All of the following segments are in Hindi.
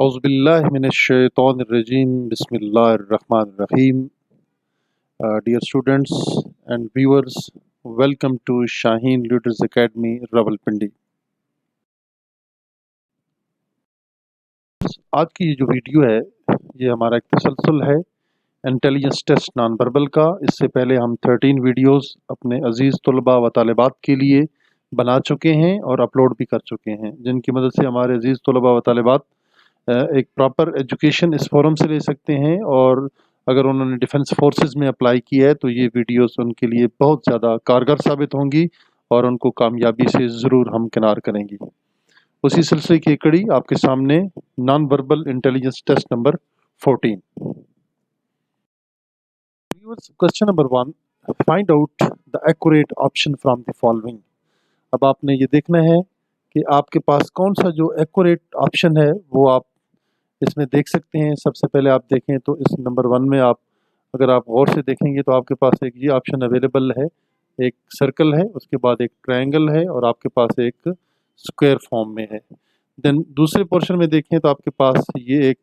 औज़ुबिल्लाहिमिनश्शैतानिर्रजीम बिस्मिल्लाहिर्रहमानिर्रहीम। Dear students and viewers, welcome to Shaheen Leaders Academy, Rawalpindi। आज की ये जो वीडियो है ये हमारा एक तसलसल है इंटेलिजेंस टेस्ट नॉन वर्बल का। इससे पहले हम 13 वीडियोस अपने अजीज़ तलबा व तालिबात के लिए बना चुके हैं और अपलोड भी कर चुके हैं, जिनकी मदद से हमारे अजीज़ तलबा व तालिबात एक प्रॉपर एजुकेशन इस फोरम से ले सकते हैं। और अगर उन्होंने डिफेंस फोर्सेस में अप्लाई किया है तो ये वीडियोस उनके लिए बहुत ज़्यादा कारगर साबित होंगी और उनको कामयाबी से ज़रूर हमकिनार करेंगी। उसी सिलसिले की एक कड़ी आपके सामने non verbal intelligence test number 14। Question number 1, find out the accurate option from the following. अब आपने ये देखना है कि आपके पास कौन सा जो एक्यूरेट ऑप्शन है वो आप इसमें देख सकते हैं। सबसे पहले आप देखें तो इस नंबर 1 में आप अगर आप गौर से देखेंगे तो आपके पास एक ये ऑप्शन अवेलेबल है, एक सर्कल है, उसके बाद एक ट्रायंगल है और आपके पास एक स्क्वायर फॉर्म में है। देन दूसरे पोर्शन में देखें तो आपके पास ये एक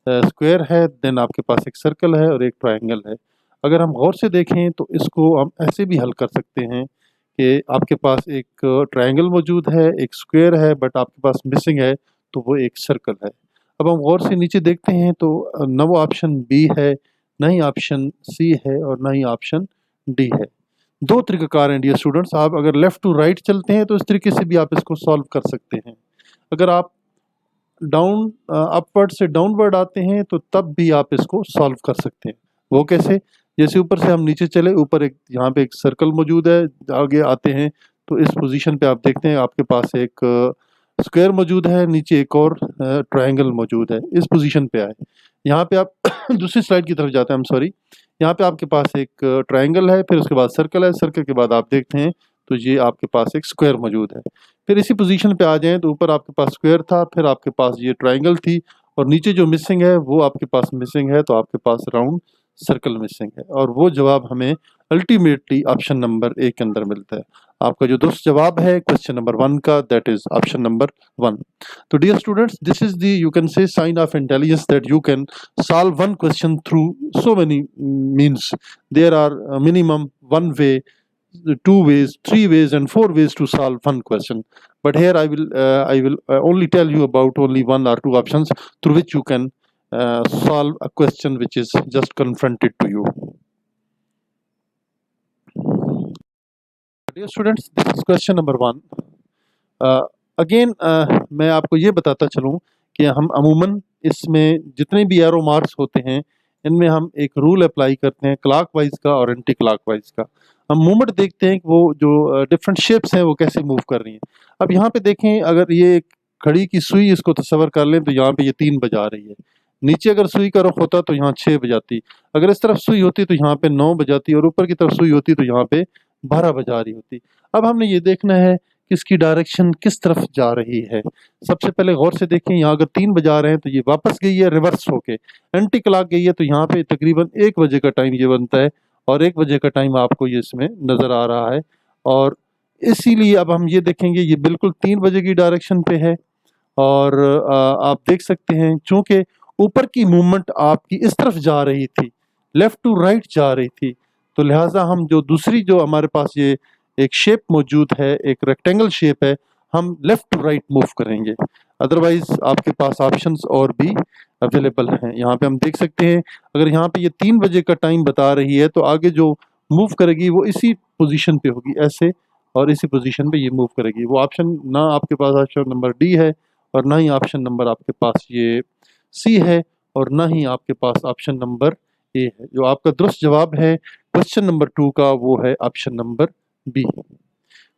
स्क्वायर है, देन आपके पास एक सर्कल है और एक ट्रायंगल है। अगर हम गौर से देखें तो इसको हम ऐसे भी हल कर सकते हैं कि आपके पास एक ट्रायंगल मौजूद है, एक स्क्वायर है, बट आपके पास मिसिंग है तो वो एक सर्कल है। अब हम गौर से नीचे देखते हैं तो न वो ऑप्शन बी है, ना ही ऑप्शन सी है और ना ही ऑप्शन डी है। दो तरीक़ाकार हैं डियर स्टूडेंट्स। आप अगर लेफ़्ट टू राइट चलते हैं तो इस तरीके से भी आप इसको सॉल्व कर सकते हैं। अगर आप डाउन अपवर्ड से डाउनवर्ड आते हैं तो तब भी आप इसको सॉल्व कर सकते हैं। वो कैसे? जैसे ऊपर से हम नीचे चले, ऊपर एक यहाँ पे एक सर्कल मौजूद है, आगे आते हैं तो इस पोजीशन पे आप देखते हैं आपके पास एक स्क्वायर मौजूद है, नीचे एक और ट्रायंगल मौजूद है। इस पोजीशन पे आए, यहाँ पे आप दूसरी स्लाइड की तरफ जाते हैं, सॉरी। यहाँ पे आपके पास एक ट्रायंगल है, फिर उसके बाद सर्कल है, सर्कल के बाद आप देखते हैं तो ये आपके पास एक स्क्वायर मौजूद है। फिर इसी पोजीशन पे आ जाएं तो ऊपर आपके पास स्क्वायर था, फिर आपके पास ये ट्रायंगल थी और नीचे जो मिसिंग है वो आपके पास मिसिंग है, तो आपके पास राउंड सर्कल मिसिंग है। और वो जवाब हमें अल्टीमेटली ऑप्शन नंबर ए के अंदर मिलता है। आपका जो दुरुस्त जवाब है क्वेश्चन नंबर 1 का, दैट इज ऑप्शन नंबर 1। तो dear students, this is the you can say sign of intelligence that you can solve one question through so many means. There are minimum one way, two ways, three ways and four ways to solve one question, but here I will only tell you about only one or two options through which you can solve a question which is just confronted to you. Dear students, this is question number 1. Again मैं आपको ये बताता चलूँ कि हम अमूमन इसमें जितने भी एरो मार्क्स होते हैं इनमें हम एक रूल अप्लाई करते हैं क्लॉकवाइज का और एंटी क्लॉकवाइज का। हम मूवमेंट देखते हैं कि वो जो डिफरेंट शेप्स हैं वो कैसे मूव कर रही हैं। अब यहाँ पे देखें, अगर ये एक घड़ी की सुई इसको तस्वर कर लें तो यहाँ पे ये 3 बजा रही है। नीचे अगर सुई का रुख होता तो यहाँ 6 बजाती, अगर इस तरफ सुई होती तो यहाँ पे 9 बजाती और ऊपर की तरफ सुई होती तो यहाँ पे 12 बजा रही होती। अब हमने ये देखना है कि इसकी डायरेक्शन किस तरफ जा रही है। सबसे पहले गौर से देखें, यहाँ अगर 3 बजा रहे हैं तो ये वापस गई है रिवर्स होके, एंटी क्लॉक गई है, तो यहाँ पे तकरीबन 1 बजे का टाइम ये बनता है और 1 बजे का टाइम आपको ये इसमें नज़र आ रहा है। और इसीलिए अब हम ये देखेंगे ये बिल्कुल 3 बजे की डायरेक्शन पे है। और आप देख सकते हैं चूँकि ऊपर की मूवमेंट आपकी इस तरफ जा रही थी, लेफ़्ट टू राइट जा रही थी, तो लिहाजा हम जो दूसरी जो हमारे पास ये एक शेप मौजूद है, एक रेक्टेंगल शेप है, हम लेफ़्ट टू राइट मूव करेंगे। अदरवाइज़ आपके पास ऑप्शंस और भी अवेलेबल हैं। यहाँ पे हम देख सकते हैं अगर यहाँ पे ये 3 बजे का टाइम बता रही है तो आगे जो मूव करेगी वो इसी पोजीशन पे होगी, ऐसे, और इसी पोजीशन पे ये मूव करेगी। वो ऑप्शन ना आपके पास ऑप्शन नंबर डी है और ना ही ऑप्शन नंबर आपके पास ये सी है और ना ही आपके पास ऑप्शन नंबर ए है। जो आपका दुरुस्त जवाब है क्वेश्चन नंबर 2 का वो है ऑप्शन नंबर बी।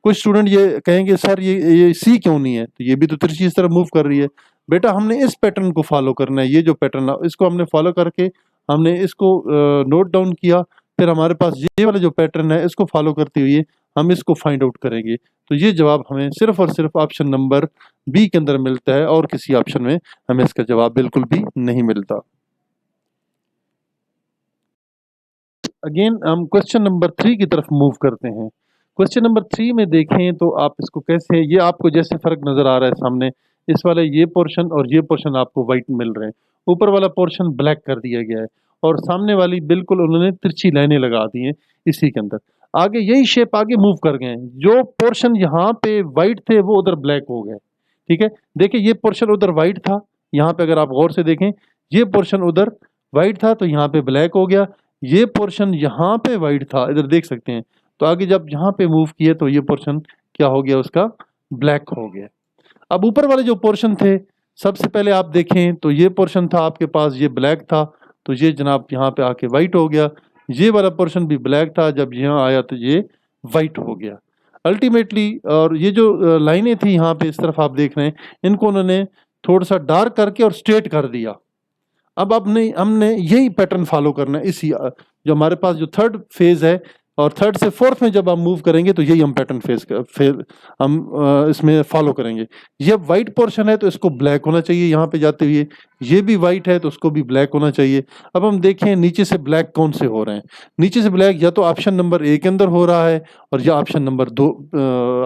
कुछ स्टूडेंट ये कहेंगे सर ये सी क्यों नहीं है, तो ये भी तो तिरछी इस तरह मूव कर रही है। बेटा हमने इस पैटर्न को फॉलो करना है, ये जो पैटर्न है इसको हमने फॉलो करके हमने इसको नोट डाउन किया, फिर हमारे पास ये वाला जो पैटर्न है इसको फॉलो करते हुए हम इसको फाइंड आउट करेंगे। तो ये जवाब हमें सिर्फ और सिर्फ ऑप्शन नंबर बी के अंदर मिलता है और किसी ऑप्शन में हमें इसका जवाब बिल्कुल भी नहीं मिलता। अगेन हम क्वेश्चन नंबर 3 की तरफ मूव करते हैं। क्वेश्चन नंबर 3 में देखें तो आप इसको कैसे, ये आपको जैसे फ़र्क नज़र आ रहा है सामने, इस वाले ये पोर्शन और ये पोर्शन आपको वाइट मिल रहे हैं, ऊपर वाला पोर्शन ब्लैक कर दिया गया है और सामने वाली बिल्कुल उन्होंने तिरछी लाइनें लगा दी हैं इसी के अंदर। आगे यही शेप आगे मूव कर गए हैं, जो पोर्शन यहाँ पे वाइट थे वो उधर ब्लैक हो गए। ठीक है, देखिए ये पोर्शन उधर वाइट था, यहाँ पे अगर आप गौर से देखें ये पोर्शन उधर वाइट था तो यहाँ पे ब्लैक हो गया, ये पोर्शन यहाँ पे वाइट था, इधर देख सकते हैं, तो आगे जब यहाँ पे मूव किए तो ये पोर्शन क्या हो गया, उसका ब्लैक हो गया। अब ऊपर वाले जो पोर्शन थे, सबसे पहले आप देखें तो ये पोर्शन था आपके पास, ये ब्लैक था, तो ये जनाब यहाँ पे आके वाइट हो गया। ये वाला पोर्शन भी ब्लैक था, जब यहाँ आया तो ये वाइट हो गया अल्टीमेटली। और ये जो लाइनें थी यहाँ पे इस तरफ आप देख रहे हैं, इनको उन्होंने थोड़ा सा डार्क करके और स्ट्रेट कर दिया। अब हमने यही पैटर्न फॉलो करना है, इसी जो हमारे पास जो थर्ड फेज है और थर्ड से फोर्थ में जब हम मूव करेंगे तो यही हम पैटर्न फेज हम इसमें फॉलो करेंगे। ये वाइट पोर्शन है तो इसको ब्लैक होना चाहिए, यहाँ पे जाते हुए ये भी वाइट है तो उसको भी ब्लैक होना चाहिए। अब हम देखें नीचे से ब्लैक कौन से हो रहे हैं। नीचे से ब्लैक या तो ऑप्शन नंबर ए के अंदर हो रहा है और या ऑप्शन नंबर दो,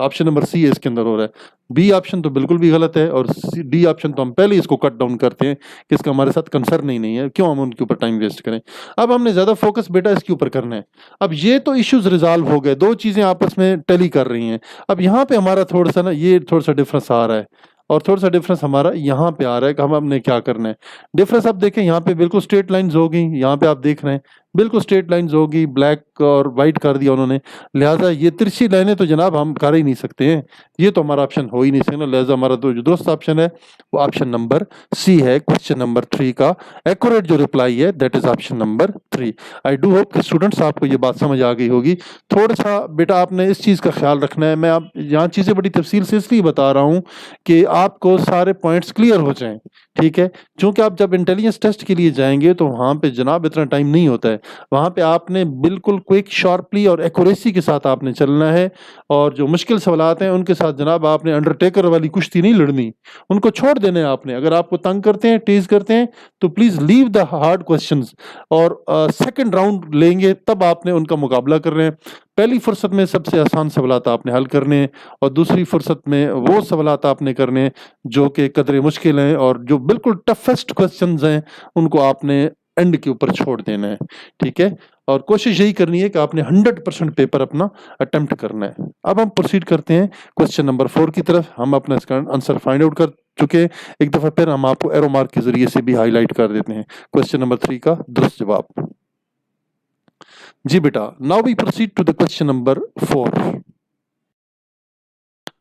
ऑप्शन नंबर सी इसके अंदर हो रहा है। बी ऑप्शन तो बिल्कुल भी गलत है और डी ऑप्शन तो हम पहले ही इसको कट डाउन करते हैं कि इसका हमारे साथ कंसर्न ही नहीं है, क्यों हम उनके ऊपर टाइम वेस्ट करें। अब हमने ज्यादा फोकस बेटा इसके ऊपर करना है। अब ये तो इश्यूज रिजॉल्व हो गए, दो चीजें आपस में टैली कर रही हैं। अब यहाँ पे हमारा थोड़ा सा ना ये थोड़ा सा डिफरेंस आ रहा है और थोड़ा सा डिफरेंस हमारा यहाँ पे आ रहा है कि हमने क्या करना है। डिफरेंस आप देखें, यहाँ पे बिल्कुल स्ट्रेट लाइंस होगी, यहाँ पे आप देख रहे हैं बिल्कुल स्ट्रेट लाइंस होगी, ब्लैक और वाइट कर दिया उन्होंने, लिहाजा ये तिरछी लाइनें तो जनाब हम कर ही नहीं सकते हैं, ये तो हमारा ऑप्शन हो ही नहीं सकता। लिहाजा हमारा तो जो दोस्त ऑप्शन है वो ऑप्शन नंबर सी है। क्वेश्चन नंबर 3 का एक्यूरेट जो रिप्लाई है that is option number 3। I do hope कि स्टूडेंट्स आपको ये बात समझ आ गई होगी। थोड़ा सा बेटा आपने इस चीज़ का ख्याल रखना है, मैं आप यहाँ चीज़ें बड़ी तफसील से इसलिए बता रहा हूँ कि आपको सारे पॉइंट्स क्लियर हो जाएं। ठीक है, क्योंकि आप जब इंटेलिजेंस टेस्ट के लिए जाएंगे तो वहाँ पे जनाब इतना टाइम नहीं होता है, वहाँ पे आपने बिल्कुल क्विक शार्पली और एक्यूरेसी के साथ आपने चलना है और जो मुश्किल सवालात हैं उनके साथ जनाब आपने अंडरटेकर वाली कुश्ती नहीं लड़नी, उनको छोड़ देना है आपने। अगर आपको तंग करते हैं, टीज करते हैं तो please leave the hard questions और सेकंड राउंड लेंगे तब आपने उनका मुकाबला कर रहे हैं। पहली फुर्सत में सबसे आसान सवालात आपने हल करने हैं और दूसरी फुर्सत में वो सवालात आपने करने हैं जो कि कदरे मुश्किल हैं और जो बिल्कुल टफेस्ट क्वेश्चंस हैं उनको आपने एंड के ऊपर छोड़ देना है। ठीक है, और कोशिश यही करनी है कि आपने 100% पेपर अपना अटेम्प्ट करना है। अब हम प्रोसीड करते हैं क्वेश्चन नंबर 4 की तरफ। हम अपना इसका आंसर फाइंड आउट कर चुके हैं, एक दफा फिर हम आपको एरो मार्क के जरिए से भी हाईलाइट कर देते हैं क्वेश्चन नंबर 3 का दुरुस्त जवाब। जी बेटा, now we proceed to the question number 4।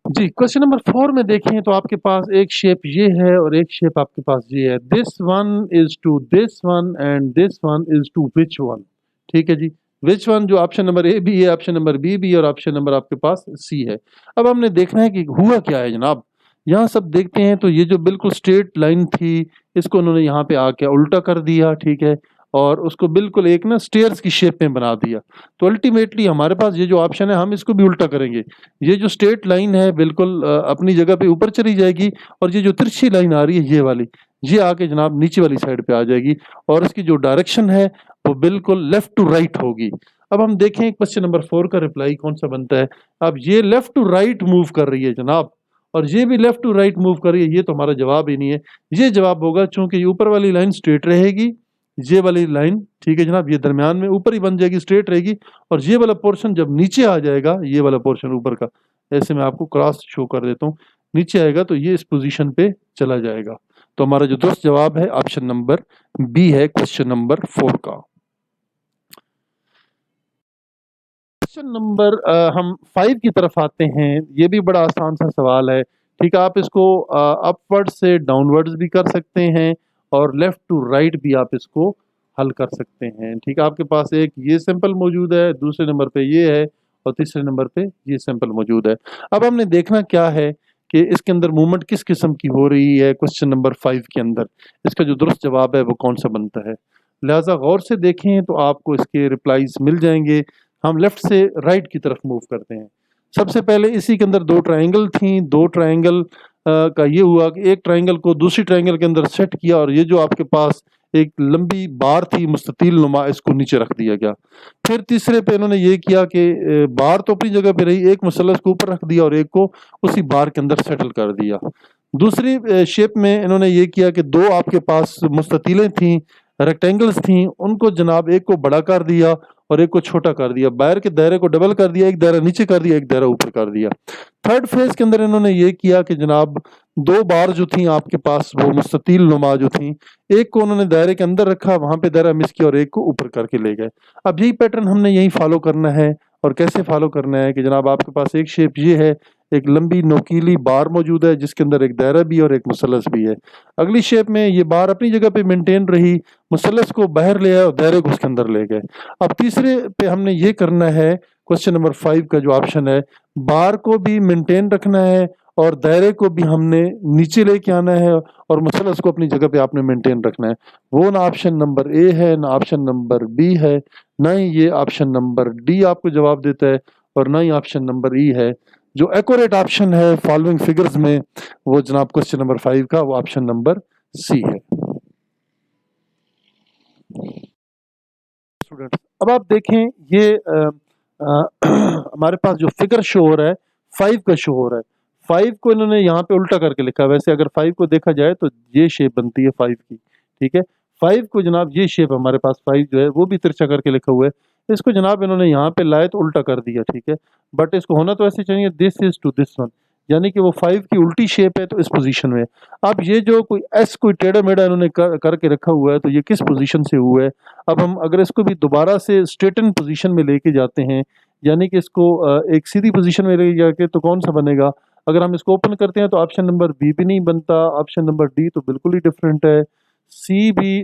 जी, क्वेश्चन नंबर 4 में देखें तो आपके पास एक शेप ये है और एक शेप आपके पास ये है। This one is to this one and this one is to which one. ठीक है जी, विच वन जो ऑप्शन नंबर ए भी है, ऑप्शन नंबर बी भी है और ऑप्शन नंबर आपके पास सी है। अब हमने देखना है कि हुआ क्या है जनाब। यहाँ सब देखते हैं तो ये जो बिल्कुल स्ट्रेट लाइन थी इसको उन्होंने यहाँ पे आके उल्टा कर दिया। ठीक है, और उसको बिल्कुल एक ना स्टेयर्स की शेप में बना दिया। तो अल्टीमेटली हमारे पास ये जो ऑप्शन है हम इसको भी उल्टा करेंगे। ये जो स्ट्रेट लाइन है बिल्कुल अपनी जगह पे ऊपर चली जाएगी और ये जो तिरछी लाइन आ रही है ये वाली, ये आके जनाब नीचे वाली साइड पे आ जाएगी और इसकी जो डायरेक्शन है वो बिल्कुल लेफ्ट टू राइट होगी। अब हम देखें क्वेश्चन नंबर 4 का रिप्लाई कौन सा बनता है। अब ये लेफ्ट टू राइट मूव कर रही है जनाब और ये भी लेफ्ट टू राइट मूव कर रही है, ये तो हमारा जवाब ही नहीं है। ये जवाब होगा चूंकि ऊपर वाली लाइन स्ट्रेट रहेगी, ये वाली लाइन ठीक है जनाब ये दरमियान में ऊपर ही बन जाएगी, स्ट्रेट रहेगी और ये वाला पोर्शन जब नीचे आ जाएगा, ये वाला पोर्शन ऊपर का, ऐसे मैं आपको क्रॉस शो कर देता हूँ, नीचे आएगा तो ये इस पोजीशन पे चला जाएगा। तो हमारा जो दोस्त जवाब है ऑप्शन नंबर बी है क्वेश्चन नंबर 4 का। क्वेश्चन नंबर हम 5 की तरफ आते हैं। ये भी बड़ा आसान सा सवाल है। ठीक है, आप इसको अपवर्ड से डाउनवर्ड्स भी कर सकते हैं और लेफ्ट टू राइट भी आप इसको हल कर सकते हैं। ठीक है, आपके पास एक ये सिंपल मौजूद है, दूसरे नंबर पे ये है और तीसरे नंबर पे ये सिंपल मौजूद है। अब हमने देखना क्या है कि इसके अंदर मूवमेंट किस किस्म की हो रही है। क्वेश्चन नंबर 5 के अंदर इसका जो दुरुस्त जवाब है वो कौन सा बनता है। लिहाजा गौर से देखें तो आपको इसके रिप्लाईज मिल जाएंगे। हम लेफ्ट से राइट की तरफ मूव करते हैं। सबसे पहले इसी के अंदर दो ट्रायंगल थी, दो ट्रायंगल का ये हुआ कि एक ट्रायंगल को दूसरी ट्रायंगल के अंदर सेट किया और ये जो आपके पास एक लंबी बार थी मुस्ततील नुमा, इसको नीचे रख दिया गया। फिर तीसरे पे इन्होंने ये किया कि बार तो अपनी जगह पे रही, एक मुसल्लस को ऊपर रख दिया और एक को उसी बार के अंदर सेटल कर दिया। दूसरी शेप में इन्होंने ये किया कि दो आपके पास मुस्ततीलें थीं, रेक्टेंगल्स थीं, उनको जनाब एक को बड़ा कर दिया और एक को छोटा कर दिया, बाहर के दायरे को डबल कर दिया, एक दायरा नीचे कर दिया, एक दायरा ऊपर कर दिया। थर्ड फेज के अंदर इन्होंने ये किया कि जनाब दो बार जो थी आपके पास वो मुस्ततील नुमा जो थी, एक को उन्होंने दायरे के अंदर रखा, वहां पे दायरा मिस किया और एक को ऊपर करके ले गए। अब यही पैटर्न हमने यही फॉलो करना है। और कैसे फॉलो करना है कि जनाब आपके पास एक शेप ये है, एक लंबी नोकीली बार मौजूद है जिसके अंदर एक दायरा भी है और एक मुसल्लस भी है। अगली शेप में ये बार अपनी जगह पे मेंटेन रही, मुसल्लस को बाहर ले आया और दायरे को उसके अंदर ले गए। अब तीसरे पे हमने ये करना है, क्वेश्चन नंबर 5 का जो ऑप्शन है, बार को भी मेंटेन रखना है और दायरे को भी हमने नीचे लेके आना है और मुसल्लस को अपनी जगह पे आपने मेंटेन रखना है। वो ना ऑप्शन नंबर ए है, ना ऑप्शन नंबर बी है, ना ही ये ऑप्शन नंबर डी आपको जवाब देता है और ना ही ऑप्शन नंबर ई है। जो एक्यूरेट ऑप्शन है फॉलोइंग फिगर्स में वो जनाब क्वेश्चन नंबर 5 का वो ऑप्शन नंबर सी है। स्टूडेंट्स अब आप देखें ये हमारे पास जो फिगर शो हो रहा है 5 का शो हो रहा है। 5 को इन्होंने यहाँ पे उल्टा करके लिखा है। वैसे अगर 5 को देखा जाए तो ये शेप बनती है 5 की, ठीक है। 5 को जनाब ये शेप हमारे पास 5 जो है वो भी तिरछा करके लिखा हुआ है, इसको जनाब इन्होंने यहाँ पे लाए तो उल्टा कर दिया, ठीक है। बट इसको होना तो ऐसे चाहिए, this is to this one, यानी कि वो 5 की उल्टी शेप है तो इस पोजीशन में। अब ये जो कोई एस कोई टेढ़ा मेढ़ा इन्होंने करके रखा हुआ है तो ये किस पोजीशन से हुआ है। अब हम अगर इसको भी दोबारा से स्ट्रेटन पोजीशन में लेके जाते हैं, यानी कि इसको एक सीधी पोजीशन में लेके जाके, तो कौन सा बनेगा। अगर हम इसको ओपन करते हैं तो ऑप्शन नंबर बी भी नहीं बनता, ऑप्शन नंबर डी तो बिल्कुल ही डिफरेंट है, सी भी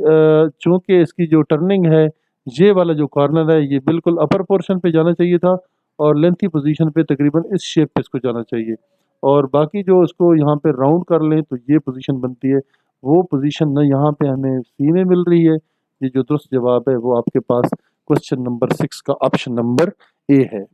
चूंकि इसकी जो टर्निंग है, ये वाला जो कॉर्नर है ये बिल्कुल अपर पोर्शन पे जाना चाहिए था और लेंथी पोजीशन पे तकरीबन इस शेप पे इसको जाना चाहिए। और बाकी जो इसको यहाँ पे राउंड कर लें तो ये पोजीशन बनती है, वो पोजीशन ना यहाँ पे हमें सी में मिल रही है। ये जो दुरुस्त जवाब है वो आपके पास क्वेश्चन नंबर 6 का ऑप्शन नंबर ए है।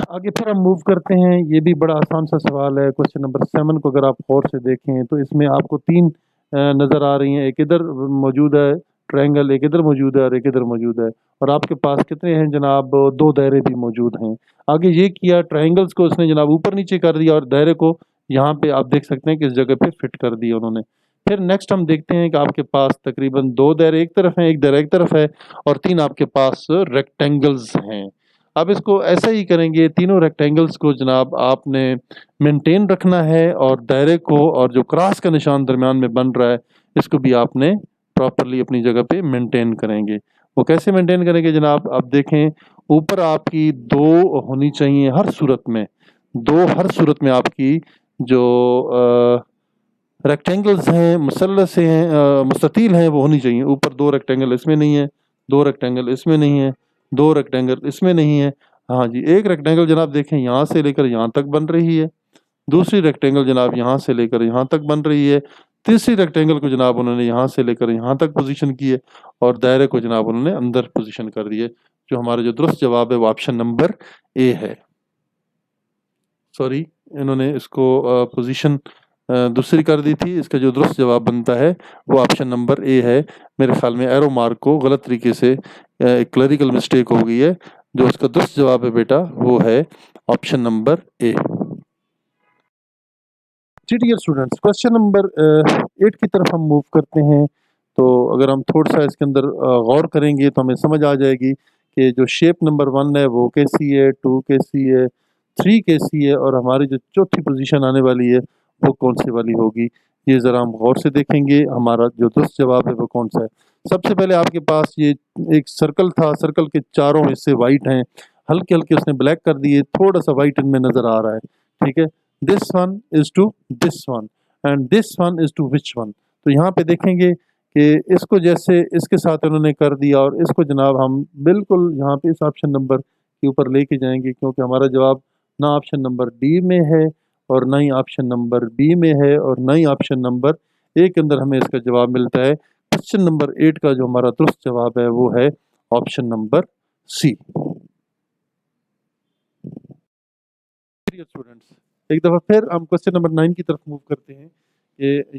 आगे फिर हम मूव करते हैं। ये भी बड़ा आसान सा सवाल है। क्वेश्चन नंबर 7 को अगर आप गौर से देखें तो इसमें आपको 3 नज़र आ रही हैं, एक इधर मौजूद है ट्रायंगल, एक इधर मौजूद है और एक इधर मौजूद है। और आपके पास कितने हैं जनाब, 2 दायरे भी मौजूद हैं। आगे ये किया, ट्रायंगल्स को उसने जनाब ऊपर नीचे कर दिया और दायरे को यहाँ पे आप देख सकते हैं कि इस जगह पे फिट कर दिया उन्होंने। फिर नेक्स्ट हम देखते हैं कि आपके पास तकरीबन 2 दायरे एक तरफ हैं, एक दायरा एक तरफ है और 3 आपके पास रेक्टेंगल्स हैं। अब इसको ऐसा ही करेंगे, तीनों रेक्टेंगल्स को जनाब आपने मेंटेन रखना है और दायरे को और जो क्रॉस का निशान दरमियान में बन रहा है इसको भी आपने प्रॉपरली अपनी जगह पे मेंटेन करेंगे। वो कैसे मेंटेन करेंगे जनाब, आप देखें ऊपर आपकी 2 होनी चाहिए हर सूरत में, 2 हर सूरत में आपकी जो रेक्टेंगल्स हैं, मुसल्लस हैं, मुस्ततील हैं, वो होनी चाहिए। ऊपर 2 रेक्टेंगल इसमें नहीं है, 2 रेक्टेंगल इसमें नहीं है, 2 रेक्टेंगल इसमें नहीं है। हाँ जी, एक रेक्टेंगल जनाब देखें यहाँ से लेकर यहाँ तक बन रही है, दूसरी रेक्टेंगल जनाब यहाँ से लेकर यहाँ तक बन रही है, तीसरी रेक्टेंगल को जनाब उन्होंने यहाँ से लेकर यहाँ तक पोजीशन की है और दायरे को जनाब उन्होंने अंदर पोजीशन कर दिए। जो हमारा जो दुरुस्त जवाब है वो ऑप्शन नंबर ए है। सॉरी, इन्होंने इसको पोजीशन दूसरी कर दी थी। इसका जो दुरुस्त जवाब बनता है वो ऑप्शन नंबर ए है। मेरे ख्याल में एरो मार्क को गलत तरीके से एक क्लरिकल मिस्टेक हो गई है। जो इसका दुरुस्त जवाब है बेटा वो है ऑप्शन नंबर ए। जी डियर स्टूडेंट्स, क्वेश्चन नंबर 8 की तरफ हम मूव करते हैं। तो अगर हम थोड़ा सा इसके अंदर गौर करेंगे तो हमें समझ आ जाएगी कि जो शेप नंबर 1 है वो कैसी है, 2 कैसी है, 3 कैसी है और हमारी जो चौथी पोजीशन आने वाली है वो कौन सी वाली होगी। ये ज़रा हम गौर से देखेंगे हमारा जो दुरुस्त जवाब है वो कौन सा है। सबसे पहले आपके पास ये एक सर्कल था, सर्कल के चारों हिस्से वाइट हैं, हल्के हल्के उसने ब्लैक कर दिए, थोड़ा सा वाइट इनमें नज़र आ रहा है, ठीक है। This one is to this one and this one is to which one. तो यहाँ पे देखेंगे कि इसको जैसे इसके साथ उन्होंने कर दिया और इसको जनाब हम बिल्कुल यहाँ पे इस ऑप्शन नंबर के ऊपर लेके जाएंगे, क्योंकि हमारा जवाब ना ऑप्शन नंबर डी में है और ना ही ऑप्शन नंबर बी में है और ना ही ऑप्शन नंबर ए के अंदर हमें इसका जवाब मिलता है। क्वेश्चन नंबर 8 का जो हमारा दुरुस्त जवाब है वो है ऑप्शन नंबर सी। स्टूडेंट्स एक दफ़ा फिर हम क्वेश्चन नंबर 9 की तरफ मूव करते हैं।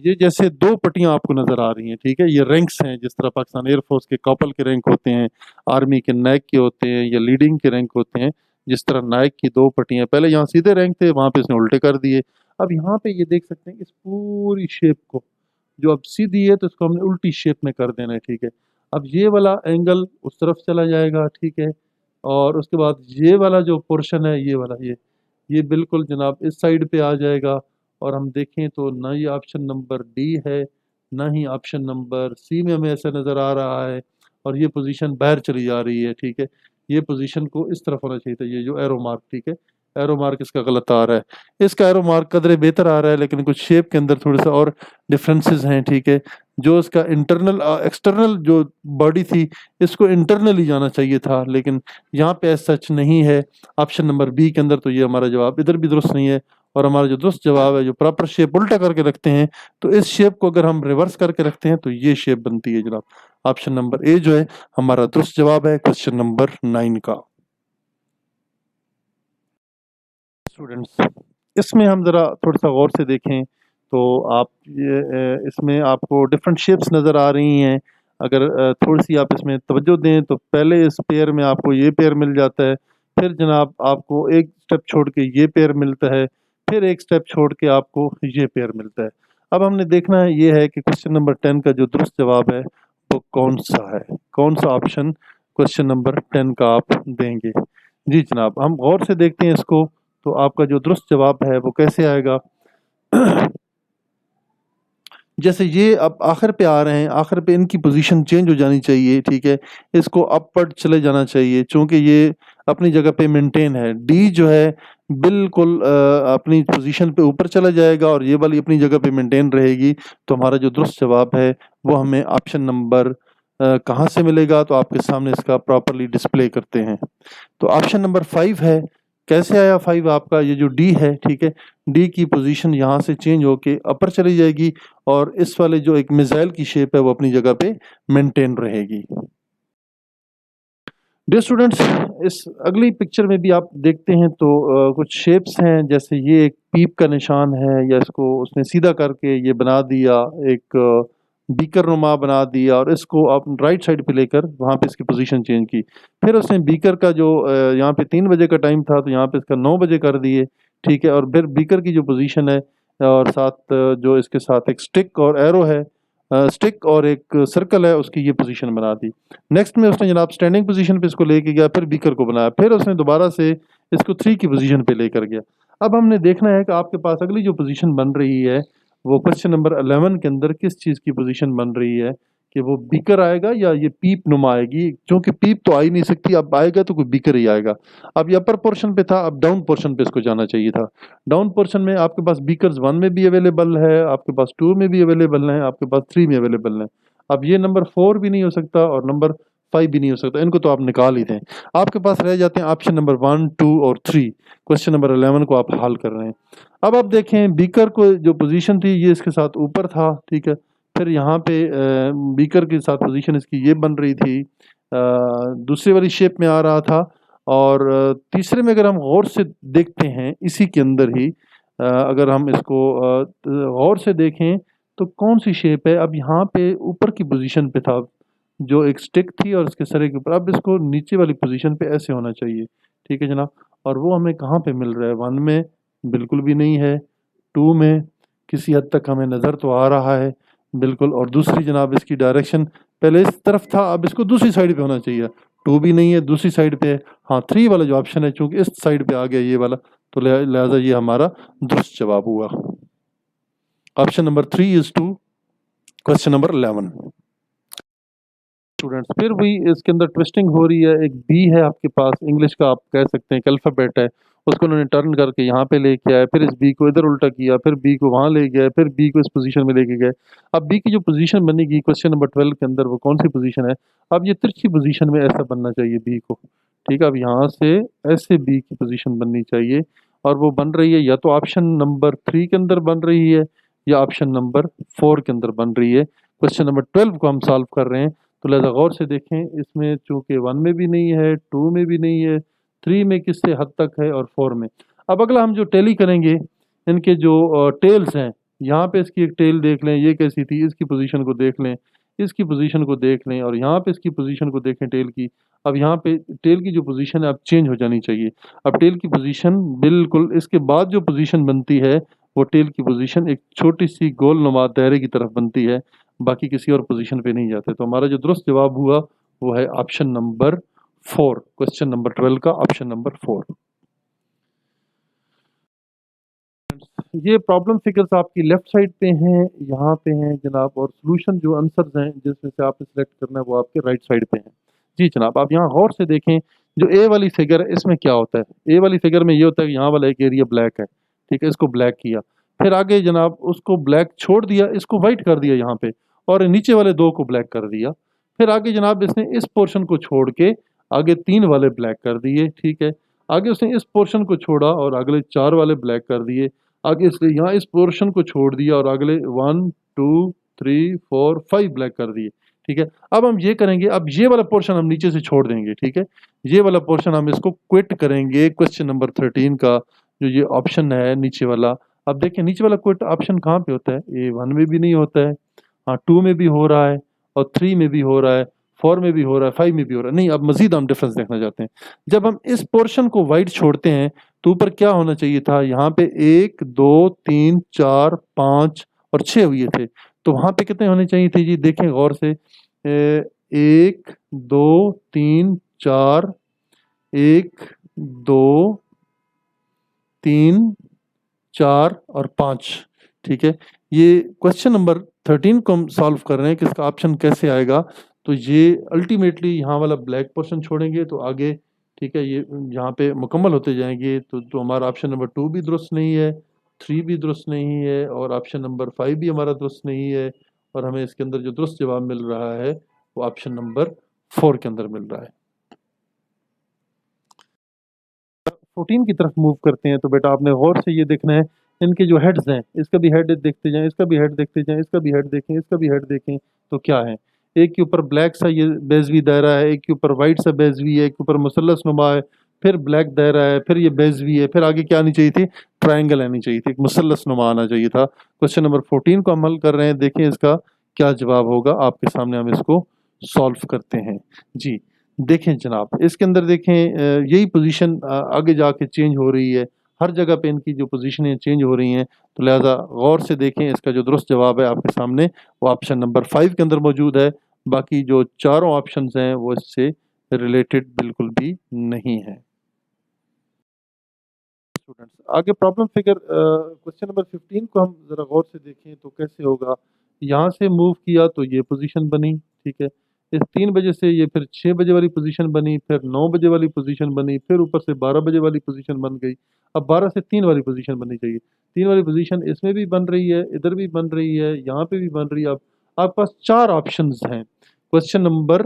ये जैसे 2 पट्टियां आपको नज़र आ रही हैं, ठीक है। ये रैंक्स हैं, जिस तरह पाकिस्तान एयरफोर्स के कॉपल के रैंक होते हैं, आर्मी के नैक के होते हैं या लीडिंग के रैंक होते हैं। जिस तरह नाइक की दो पट्टियां, पहले यहाँ सीधे रैंक थे, वहाँ पे इसने उल्टे कर दिए। अब यहाँ पे ये देख सकते हैं इस पूरी शेप को, जो अब सीधी है तो इसको हमने उल्टी शेप में कर देना है, ठीक है। अब ये वाला एंगल उस तरफ चला जाएगा, ठीक है, और उसके बाद ये वाला जो पोर्शन है, ये वाला ये बिल्कुल जनाब इस साइड पे आ जाएगा। और हम देखें तो ना ये ऑप्शन नंबर डी है, ना ही ऑप्शन नंबर सी में हमें ऐसा नज़र आ रहा है, और ये पोजीशन बाहर चली जा रही है, ठीक है। ये पोजीशन को इस तरफ होना चाहिए था, ये जो एरो मार्क, ठीक है, एरो मार्क इसका गलत आ रहा है। इसका एरो मार्क कदरे बेहतर आ रहा है, लेकिन कुछ शेप के अंदर थोड़ा सा और डिफरेंसेस हैं, ठीक है। जो इसका इंटरनल एक्सटर्नल जो बॉडी थी, इसको इंटरनली जाना चाहिए था, लेकिन यहाँ पे ऐसा सच नहीं है ऑप्शन नंबर बी के अंदर। तो ये हमारा जवाब इधर भी दुरुस्त नहीं है, और हमारा जो दुरुस्त जवाब है, जो प्रॉपर शेप उल्टा करके रखते हैं, तो इस शेप को अगर हम रिवर्स करके रखते हैं तो ये शेप बनती है जनाब। ऑप्शन नंबर ए जो है हमारा दुरुस्त जवाब है क्वेश्चन नंबर 9 का। स्टूडेंट्स, इसमें हम ज़रा थोड़ा सा गौर से देखें तो आप इसमें आपको डिफरेंट शेप्स नज़र आ रही हैं। अगर थोड़ी सी आप इसमें तवज्जो दें तो पहले इस पेयर में आपको ये पेयर मिल जाता है, फिर जनाब आपको एक स्टेप छोड़ के ये पेयर मिलता है, फिर एक स्टेप छोड़ के आपको ये पेयर मिलता है। अब हमने देखना है ये है कि क्वेश्चन नंबर 10 का जो दुरुस्त जवाब है वो कौन सा है, कौन सा ऑप्शन क्वेश्चन नंबर 10 का आप देंगे। जी जनाब, हम गौर से देखते हैं इसको, तो आपका जो दुरुस्त जवाब है वो कैसे आएगा। जैसे ये अब आखिर पे आ रहे हैं, आखिर पे इनकी पोजीशन चेंज हो जानी चाहिए, ठीक है, इसको अपवर्ड चले जाना चाहिए, चूंकि ये अपनी जगह पे मेंटेन है। डी जो है बिल्कुल अपनी पोजीशन पे ऊपर चला जाएगा, और ये वाली अपनी जगह पे मेंटेन रहेगी। तो हमारा जो दुरुस्त जवाब है वो हमें ऑप्शन नंबर कहाँ से मिलेगा, तो आपके सामने इसका प्रॉपरली डिस्प्ले करते हैं। तो ऑप्शन नंबर 5 है। कैसे आया 5 आपका, ये जो डी है, ठीक है, डी की पोजीशन यहाँ से चेंज होके अपर चली जाएगी, और इस वाले जो एक मिसाइल की शेप है वो अपनी जगह पे मेंटेन रहेगी। डियर स्टूडेंट्स, इस अगली पिक्चर में भी आप देखते हैं तो कुछ शेप्स हैं, जैसे ये एक पीप का निशान है, या इसको उसने सीधा करके ये बना दिया, एक बीकर नुमा बना दिया, और इसको आप राइट साइड पे लेकर वहाँ पे इसकी पोजीशन चेंज की। फिर उसने बीकर का जो यहाँ पे 3 बजे का टाइम था, तो यहाँ पे इसका 9 बजे कर दिए, ठीक है। और फिर बीकर की जो पोजीशन है, और साथ जो इसके साथ एक स्टिक और एरो है, स्टिक और एक सर्कल है, उसकी ये पोजीशन बना दी। नेक्स्ट में उसने जनाब स्टैंडिंग पोजीशन पे इसको लेके गया, फिर बीकर को बनाया, फिर उसने दोबारा से इसको 3 की पोजीशन पे लेकर गया। अब हमने देखना है कि आपके पास अगली जो पोजीशन बन रही है वो क्वेश्चन नंबर 11 के अंदर किस चीज़ की पोजीशन बन रही है, कि वो बीकर आएगा या ये पीप नुमा आएगी। क्योंकि पीप तो आ ही नहीं सकती, अब आएगा तो कोई बीकर ही आएगा। अब ये अपर पोर्शन पे था, अब डाउन पोर्शन पे इसको जाना चाहिए था। डाउन पोर्शन में आपके पास बीकर्स 1 में भी अवेलेबल है, आपके पास 2 में भी अवेलेबल है, आपके पास 3 में अवेलेबल है। अब ये नंबर 4 भी नहीं हो सकता और नंबर 5 भी नहीं हो सकता, इनको तो आप निकाल ही दें। आपके पास रह जाते हैं ऑप्शन नंबर 1, 2 और 3। क्वेश्चन नंबर 11 को आप हल कर रहे हैं। अब आप देखें बीकर को जो पोजीशन थी ये इसके साथ ऊपर था, ठीक है। फिर यहाँ पे बीकर के साथ पोजीशन इसकी ये बन रही थी, दूसरी वाली शेप में आ रहा था। और तीसरे में अगर हम गौर से देखते हैं इसी के अंदर ही, अगर हम इसको गौर से देखें तो कौन सी शेप है। अब यहाँ पे ऊपर की पोजीशन पे था जो एक स्टिक थी और उसके सरे के ऊपर, अब इसको नीचे वाली पोजीशन पे ऐसे होना चाहिए, ठीक है जनाब। और वो हमें कहाँ पे मिल रहा है, 1 में बिल्कुल भी नहीं है, 2 में किसी हद तक हमें नज़र तो आ रहा है बिल्कुल, और दूसरी जनाब इसकी डायरेक्शन पहले इस तरफ था, अब इसको दूसरी साइड पे होना चाहिए। 2 भी नहीं है, दूसरी साइड पे है। हाँ, 3 वाला जो ऑप्शन है चूंकि इस साइड पे आ गया ये वाला, तो लिहाजा ये हमारा दुरुस्त जवाब हुआ। Option number 3 is to question number 11। Students, फिर भी इसके अंदर ट्विस्टिंग हो रही है। एक बी है आपके पास, इंग्लिश का आप कह सकते हैं कि अल्फ़ाबेट है, उसको उन्होंने टर्न करके यहाँ पे लेके आए, फिर इस बी को इधर उल्टा किया, फिर बी को वहाँ ले गए, फिर बी को इस पोजीशन में लेके गए। अब बी की जो पोजीशन बनेगी क्वेश्चन नंबर 12 के अंदर वो कौन सी पोजीशन है। अब ये तिरछी पोजीशन में ऐसा बनना चाहिए बी को, ठीक है। अब यहाँ से ऐसे बी की पोजीशन बननी चाहिए, और वो बन रही है या तो ऑप्शन नंबर 3 के अंदर बन रही है या ऑप्शन नंबर 4 के अंदर बन रही है। क्वेश्चन नंबर 12 को हम सॉल्व कर रहे हैं, तो लिहाजा गौर से देखें, इसमें चूंकि 1 में भी नहीं है, 2 में भी नहीं है, 3 में किससे हद तक है, और 4 में। अब अगला हम जो टैली करेंगे इनके जो टेल्स हैं, यहाँ पे इसकी एक टेल देख लें ये कैसी थी, इसकी पोजीशन को देख लें, इसकी पोजीशन को देख लें और यहाँ पे इसकी पोजीशन को देखें टेल की। अब यहाँ पे टेल की जो पोजीशन है अब चेंज हो जानी चाहिए। अब टेल की पोजीशन बिल्कुल इसके बाद जो पोजीशन बनती है वो टेल की पोजीशन एक छोटी सी गोल नुमा दायरे की तरफ बनती है, बाकी किसी और पोजीशन पे नहीं जाते। तो हमारा जो दुरुस्त जवाब हुआ वो है ऑप्शन नंबर 4, क्वेश्चन नंबर 12 का ऑप्शन नंबर 4। ये प्रॉब्लम फिगर्स आपकी लेफ्ट साइड पे हैं, यहाँ पे हैं जनाब, और सोल्यूशन जो आंसर्स हैं जिसमें से आपने सेलेक्ट करना है वो आपके राइट साइड पे हैं। जी जनाब, आप यहाँ गौर से देखें, जो ए वाली फिगर है इसमें क्या होता है। ए वाली फिगर में ये होता है कि यहाँ वाला एक एरिया ब्लैक है, ठीक है, इसको ब्लैक किया, फिर आगे जनाब उसको ब्लैक छोड़ दिया, इसको वाइट कर दिया यहाँ पे, और नीचे वाले दो को ब्लैक कर दिया। फिर आगे जनाब इसने इस पोर्शन को छोड़ के आगे 3 वाले ब्लैक कर दिए, ठीक है। आगे उसने इस पोर्शन को छोड़ा और अगले 4 वाले ब्लैक कर दिए। आगे इसलिए यहाँ इस पोर्शन को छोड़ दिया और अगले 1 2 3 4 5 ब्लैक कर दिए, ठीक है। अब हम ये करेंगे, अब ये वाला पोर्शन हम नीचे से छोड़ देंगे, ठीक है। ये वाला पोर्शन हम इसको क्विट करेंगे क्वेश्चन नंबर 13 का, जो ये ऑप्शन है नीचे वाला। अब देखिए नीचे वाला क्विट ऑप्शन कहाँ पे होता है, ए 1 में भी नहीं होता है, हाँ 2 में भी हो रहा है, और 3 में भी हो रहा है, 4 में भी हो रहा है, 5 में भी हो रहा है। नहीं, अब मजीद हम डिफरेंस देखना चाहते हैं। जब हम इस पोर्शन को वाइट छोड़ते हैं तो ऊपर क्या होना चाहिए था, यहाँ पे 1 2 3 4 5 और 6 हुए थे, तो वहां पे कितने होने चाहिए थे जी, देखें गौर से, 1 2 3 4, 1 2 3 4 और 5, ठीक है। ये क्वेश्चन नंबर 13 को हम सॉल्व कर रहे हैं कि इसका ऑप्शन कैसे आएगा। तो ये अल्टीमेटली यहाँ वाला ब्लैक पोर्शन छोड़ेंगे तो आगे, ठीक है, ये यहाँ पे मुकम्मल होते जाएंगे। तो हमारा ऑप्शन नंबर 2 भी दुरुस्त नहीं है, 3 भी दुरुस्त नहीं है, और ऑप्शन नंबर 5 भी हमारा दुरुस्त नहीं है, और हमें इसके अंदर जो दुरुस्त जवाब मिल रहा है वो ऑप्शन नंबर 4 के अंदर मिल रहा है। 14 की तरफ मूव करते हैं। तो बेटा आपने गौर से ये देखना है, इनके जो हेड्स हैं, इसका भी हेड देखते जाएं, इसका भी हेड देखते जाएं, इसका भी हेड देखें, इसका भी हेड देखें, तो क्या है। एक के ऊपर ब्लैक सा ये बेजवी दायरा है, एक के ऊपर वाइट सा बेजवी है, एक के ऊपर मुसल्लस नुमा है, फिर ब्लैक दायरा है, फिर ये बेजवी है, फिर आगे क्या आनी चाहिए थी, ट्राइंगल आनी चाहिए थी, एक मुसल्लस नुमा आना चाहिए था। क्वेश्चन नंबर 14 को हम हल कर रहे हैं, देखें इसका क्या जवाब होगा आपके सामने, हम इसको सॉल्व करते हैं। जी देखें जनाब, इसके अंदर देखें यही पोजीशन आगे जाके चेंज हो रही है, हर जगह पे इनकी जो पोजीशनें चेंज हो रही हैं। तो लिहाजा गौर से देखें, इसका जो दुरुस्त जवाब है आपके सामने वो ऑप्शन नंबर 5 के अंदर मौजूद है। बाकी जो चारों ऑप्शंस हैं वो इससे रिलेटेड बिल्कुल भी नहीं है। स्टूडेंट्स आगे प्रॉब्लम फिगर क्वेश्चन नंबर 15 को हम ज़रा गौर से देखें तो कैसे होगा। यहाँ से मूव किया तो ये पोजीशन बनी, ठीक है। इस 3 बजे से ये फिर 6 बजे वाली पोजीशन बनी, फिर 9 बजे वाली पोजीशन बनी, फिर ऊपर से 12 बजे वाली पोजीशन बन गई। अब 12 से 3 वाली पोजीशन बननी चाहिए, 3 वाली पोजीशन इसमें भी बन रही है, इधर भी बन रही है, यहाँ पे भी बन रही है। अब आपके पास 4 ऑप्शंस हैं, क्वेश्चन नंबर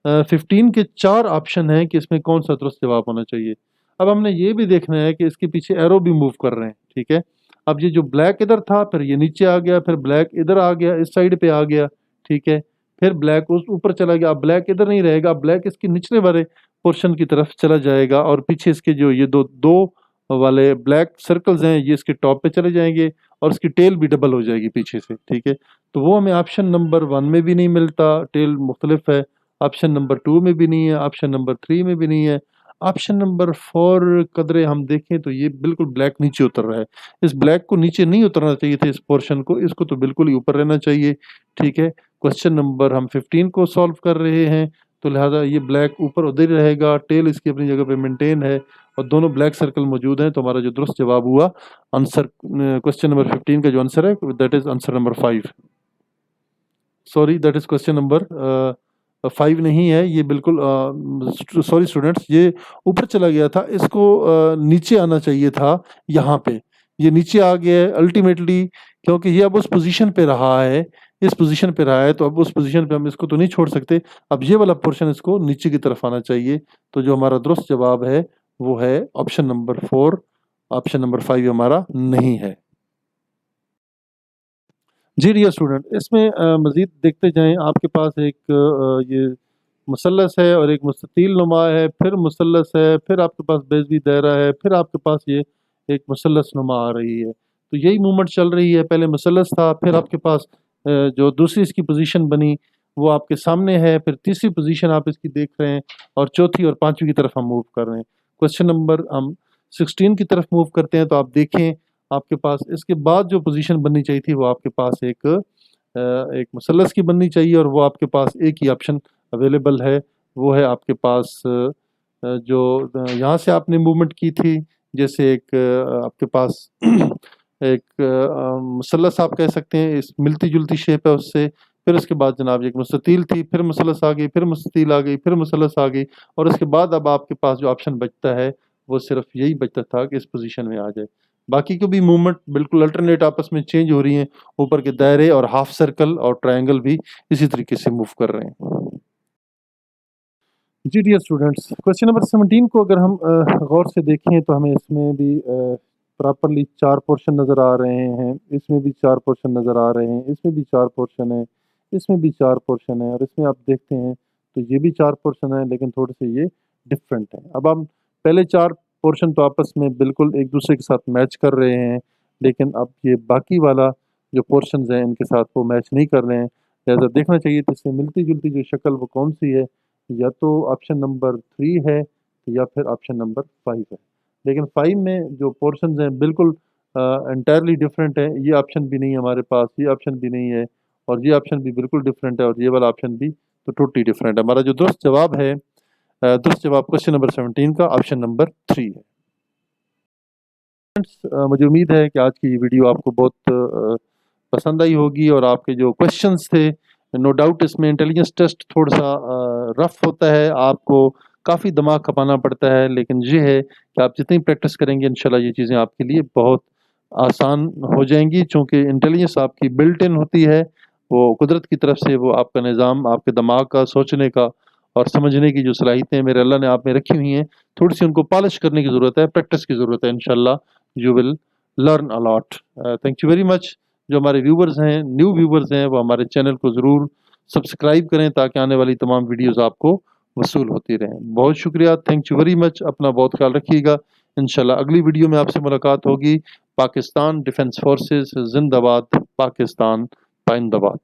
15 के 4 ऑप्शन हैं कि इसमें कौन सा दुरुस्त जवाब होना चाहिए। अब हमने ये भी देखना है कि इसके पीछे एरो भी मूव कर रहे हैं, ठीक है। अब ये जो ब्लैक इधर था, फिर ये नीचे आ गया, फिर ब्लैक इधर आ गया, इस साइड पे आ गया, ठीक है। फिर ब्लैक उस ऊपर चला गया, अब ब्लैक इधर नहीं रहेगा, अब ब्लैक इसके निचले वाले पोर्शन की तरफ चला जाएगा, और पीछे इसके जो ये दो दो वाले ब्लैक सर्कल्स हैं ये इसके टॉप पे चले जाएंगे, और इसकी टेल भी डबल हो जाएगी पीछे से, ठीक है। तो वो हमें ऑप्शन नंबर 1 में भी नहीं मिलता, टेल मुख्तलिफ है। ऑप्शन नंबर 2 में भी नहीं है, ऑप्शन नंबर 3 में भी नहीं है। ऑप्शन नंबर 4 कदरे हम देखें तो ये बिल्कुल ब्लैक नीचे उतर रहा है। इस ब्लैक को नीचे नहीं उतरना चाहिए था, इस पोर्शन को, इसको तो बिल्कुल ही ऊपर रहना चाहिए, ठीक है। क्वेश्चन नंबर हम 15 को सॉल्व कर रहे हैं, तो लिहाजा ये ब्लैक ऊपर उधर ही रहेगा, टेल इसकी अपनी जगह पे मेंटेन है, और दोनों ब्लैक सर्कल मौजूद हैं। तो हमारा जो दुरुस्त जवाब हुआ आंसर क्वेश्चन नंबर 15 का जो आंसर है that is answer number 5। Sorry, that is question number 5 नहीं है ये, बिल्कुल सॉरी स्टूडेंट्स, ये ऊपर चला गया था, इसको नीचे आना चाहिए था, यहाँ पे ये नीचे आ गया है अल्टीमेटली, क्योंकि ये अब उस पोजीशन पे रहा है, इस पोजीशन पे रहा है, तो अब उस पोजीशन पे हम इसको तो नहीं छोड़ सकते। अब ये वाला पोर्शन इसको नीचे की तरफ आना चाहिए। तो जो हमारा दुरुस्त जवाब है वो है ऑप्शन नंबर 4, ऑप्शन नंबर 5 हमारा नहीं है। जी डियर स्टूडेंट, इसमें मज़ीद देखते जाएं, आपके पास एक ये मुसल्लस है और एक मुस्ततील नुमा है, फिर मुसल्लस है, फिर आपके पास बेज़वी दायरा है, फिर आपके पास ये एक मुसल्लस नुमा आ रही है। तो यही मूवमेंट चल रही है, पहले मुसल्लस था, फिर आपके पास जो दूसरी इसकी पोजीशन बनी वो आपके सामने है। फिर तीसरी पोजीशन आप इसकी देख रहे हैं और चौथी और पांचवी की तरफ हम मूव कर रहे हैं। क्वेश्चन नंबर हम 16 की तरफ मूव करते हैं, तो आप देखें आपके पास इसके बाद जो पोजीशन बननी चाहिए थी वो आपके पास एक मुसल्लस की बननी चाहिए, और वो आपके पास एक ही ऑप्शन अवेलेबल है, वो है आपके पास जो यहाँ से आपने मूवमेंट की थी, जैसे एक आपके पास एक मुसल्लस आप कह सकते हैं, इस मिलती जुलती शेप है उससे। फिर उसके बाद जनाब एक मुस्ततील थी, फिर मुसल्लस आ गई, फिर मुस्ततील आ गई, फिर मुसल्लस आ गई, और उसके बाद अब आपके पास जो ऑप्शन बचता है वो सिर्फ यही बचता था कि इस पोजीशन में आ जाए। बाकी की भी मूवमेंट बिल्कुल अल्टरनेट आपस में चेंज हो रही हैं। ऊपर के दायरे और हाफ सर्कल और ट्रायंगल भी इसी तरीके से मूव कर रहे हैं। जी डियर स्टूडेंट्स, क्वेश्चन नंबर 17 को अगर हम गौर से देखें तो हमें इसमें भी प्रॉपरली 4 पोर्शन नज़र आ रहे हैं, इसमें भी 4 पोर्शन नज़र आ रहे हैं, इसमें भी 4 पोर्शन है, इसमें भी 4 पोर्शन है, और इसमें आप देखते हैं तो ये भी 4 पोर्शन है, लेकिन थोड़े से ये डिफरेंट हैं। अब हम पहले 4 पोर्शन तो आपस में बिल्कुल एक दूसरे के साथ मैच कर रहे हैं, लेकिन अब ये बाकी वाला जो पोर्शंस हैं इनके साथ वो मैच नहीं कर रहे हैं। लिहाजा देखना चाहिए तो इससे मिलती जुलती जो शक्ल वो कौन सी है, या तो ऑप्शन नंबर 3 है या फिर ऑप्शन नंबर 5 है। लेकिन 5 में जो पोर्शंस हैं बिल्कुल एंटायरली डिफरेंट है। ये ऑप्शन भी नहीं है हमारे पास, ये ऑप्शन भी नहीं है, और ये ऑप्शन भी बिल्कुल डिफरेंट है, और ये वाला ऑप्शन भी तो टोटली डिफरेंट है। हमारा जो दुरुस्त जवाब है, दुरुस्त जवाब क्वेश्चन नंबर 17 का ऑप्शन नंबर 3 है। मुझे उम्मीद है कि आज की ये वीडियो आपको बहुत पसंद आई होगी, और आपके जो क्वेश्चंस थे, नो डाउट इसमें इंटेलिजेंस टेस्ट थोड़ा सा रफ होता है, आपको काफ़ी दिमाग खपाना पड़ता है, लेकिन ये है कि आप जितनी प्रैक्टिस करेंगे इंशाल्लाह ये चीज़ें आपके लिए बहुत आसान हो जाएंगी, चूँकि इंटेलिजेंस आपकी बिल्ट इन होती है, वो कुदरत की तरफ से वो आपका निज़ाम, आपके दिमाग का सोचने का और समझने की जो सलाहियतें मेरे अल्लाह ने आप में रखी हुई हैं, थोड़ी सी उनको पॉलिश करने की ज़रूरत है, प्रैक्टिस की ज़रूरत है। इंशाल्लाह you will learn a lot. Thank you very much. जो हमारे व्यूवर्स हैं, न्यू व्यूवर्स हैं, वो हमारे चैनल को ज़रूर सब्सक्राइब करें ताकि आने वाली तमाम वीडियोस आपको वसूल होती रहें। बहुत शुक्रिया, थैंक यू वेरी मच। अपना बहुत ख्याल रखिएगा। इंशाल्लाह अगली वीडियो में आपसे मुलाकात होगी। पाकिस्तान डिफेंस फोर्सेस जिंदाबाद, पाकिस्तान पाइंदाबाद।